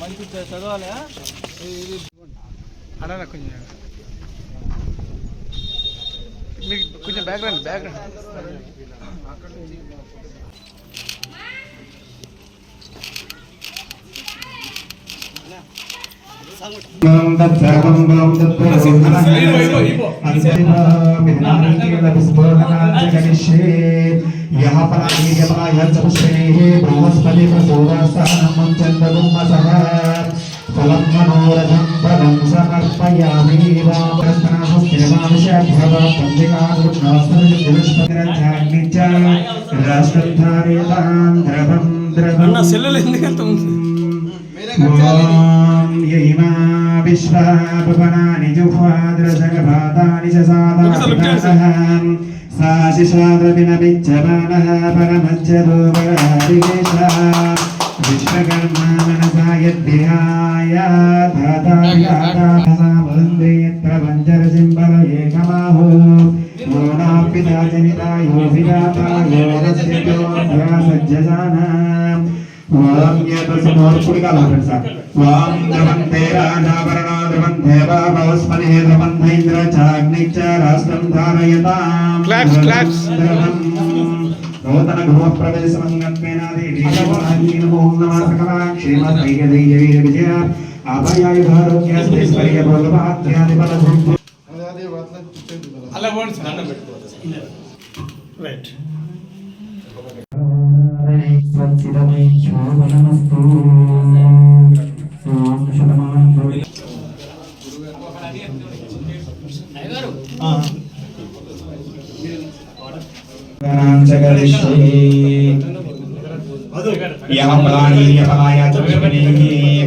మంచి చదవాలి అలా కొంచెం మీకు కొంచెం బ్యాక్గ్రౌండ్ బృహస్పతి ప్రసూదాస్థానం చంద్రగుమ్మసః ఫలం మనోరథం ఫలం సమర్పయామి విశ్వాపనాని జుహ్వాద్రజగపాతాని చ సాదాః సాశిషాద్రవినవిచ్చమానః పరమజ్జదోపరాదికేశ విశ్వకర్మా మనసా యద్విహాయ ధాతాయాదాసామంద్రియత్ర పంచరసింబల ఏకమాహో మోనాపితా జనితాయో విజాతాయో సజ్జసానాం వాం యతసమోర్పుడి కాలం సార్ వాం ద్రవంతే రాజాభరణో ద్రవంతే బృహస్పతి ద్రవంతైంద్ర చాగ్నిచ్చ రాష్ట్రం ధారయతాం క్లాప్స్ నూతన గృహ ప్రవేశమంగత్వేనాది ఓం నమః సకల క్షేమ ధైర్య విజయ అభయాయుధారోగ్యస్తైశ్వర్య భోగభాగ్యాది బలభం అలా బోర్డు సార్ దండం పెట్టుకోవాలి రైట్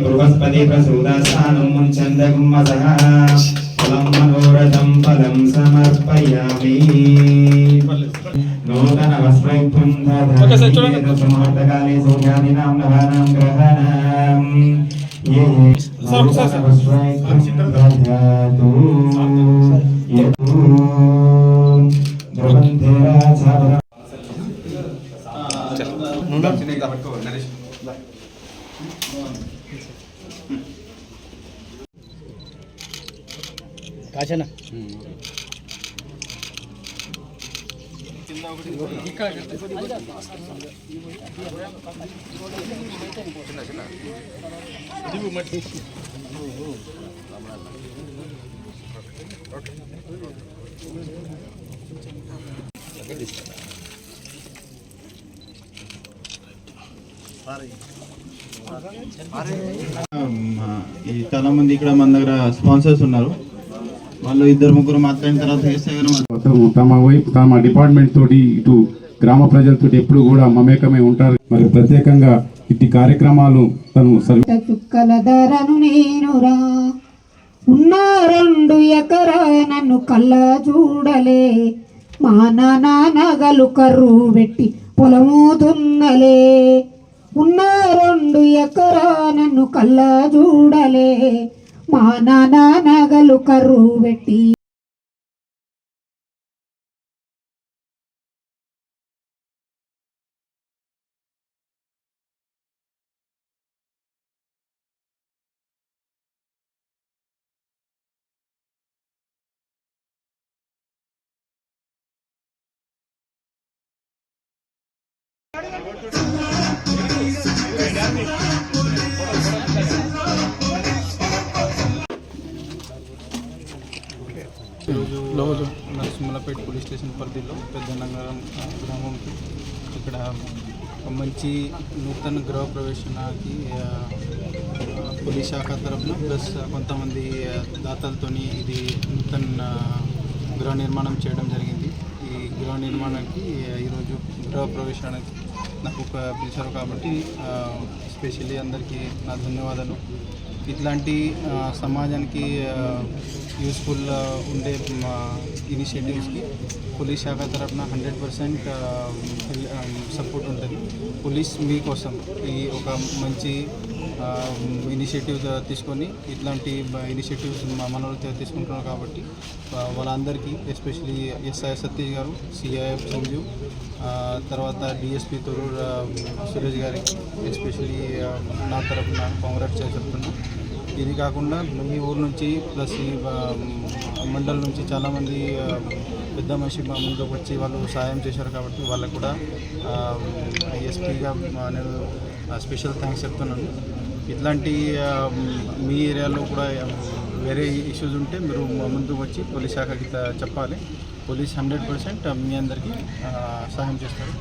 బృహస్పతి ప్రసూదాస్థానం చంద్రగుమ్మసః ఫలం మనోరథం ఫలం సమర్పయామి నూతన వస్త్రైభ్యం దధామి సూర్యాదీనాం నవానాం గ్రహాణాం ఏ నూతన వస్త్రైభ్యం దధాతు యతు ద్రవంతే రాజాభరణం కాచనా చాలా మంది ఇక్కడ మన దగ్గర స్పాన్సర్స్ ఉన్నారు. వాళ్ళు ఇద్దరు ముగ్గురు మాట్లాడిన తర్వాత తమ డిపార్ట్మెంట్ తోటి ఇటు గ్రామ ప్రజలతో ఎప్పుడు కూడా మమేకమై ఉంటారు. మరి ప్రత్యేకంగా ఇట్టి కార్యక్రమాలు తను చుక్కల ధరను నేనురా ఉన్న 2 ఎకరా నన్ను కళ్ళ చూడలే మా నాన్నగలు కర్రు పెట్టి పొలము దున్నలే ఉన్న 2 ఎకరా నన్ను కళ్ళ చూడలే మా నాన్నగలు కర్రు పెట్టి ఈరోజు నరసింహలపేట పోలీస్ స్టేషన్ పరిధిలో పెద్ద నగరం గ్రామంకి ఇక్కడ మంచి నూతన గృహ ప్రవేశనానికి పోలీస్ శాఖ తరఫున ప్లస్ కొంతమంది దాతలతో ఇది నూతన గృహ నిర్మాణం చేయడం జరిగింది. ఈ గృహ నిర్మాణానికి ఈరోజు గృహ ప్రవేశానికి నాకు పిలిచారు కాబట్టి స్పెషల్లీ అందరికీ నా ధన్యవాదాలు. ఇట్లాంటి సమాజానికి యూస్ఫుల్ ఉండే ఇనిషియేటివ్స్కి పోలీస్ శాఖ తరఫున 100% సపోర్ట్ ఉంటుంది. పోలీస్ మీకోసం ఈ ఒక మంచి ఇనిషియేటివ్ తీసుకొని ఇట్లాంటి ఇనిషియేటివ్స్ మనోళ్ళు తీసుకుంటున్నారు కాబట్టి వాళ్ళందరికీ ఎస్పెషలీ ఎస్ఐ సతీష్ గారు, సిఐఎఫ్ సంజు, తర్వాత డిఎస్పీ తొరూర్ సురేష్ గారికి ఎస్పెషలీ నా తరఫున కాంగ్రెస్ చెప్తున్నాను. ఇది కాకుండా ఈ ఊరు నుంచి ప్లస్ ఈ మండలం నుంచి చాలామంది పెద్ద మనిషి ముందుకు వచ్చి వాళ్ళు సహాయం చేశారు కాబట్టి వాళ్ళకు కూడా ఎస్పీగా నేను స్పెషల్ థ్యాంక్స్ చెప్తున్నాను. ఇట్లాంటి మీ ఏరియాలో కూడా వేరే ఇష్యూస్ ఉంటే మీరు ముందుకు వచ్చి పోలీస్ శాఖకి చెప్పాలి. పోలీస్ 100% మీ అందరికీ సహాయం చేస్తారు.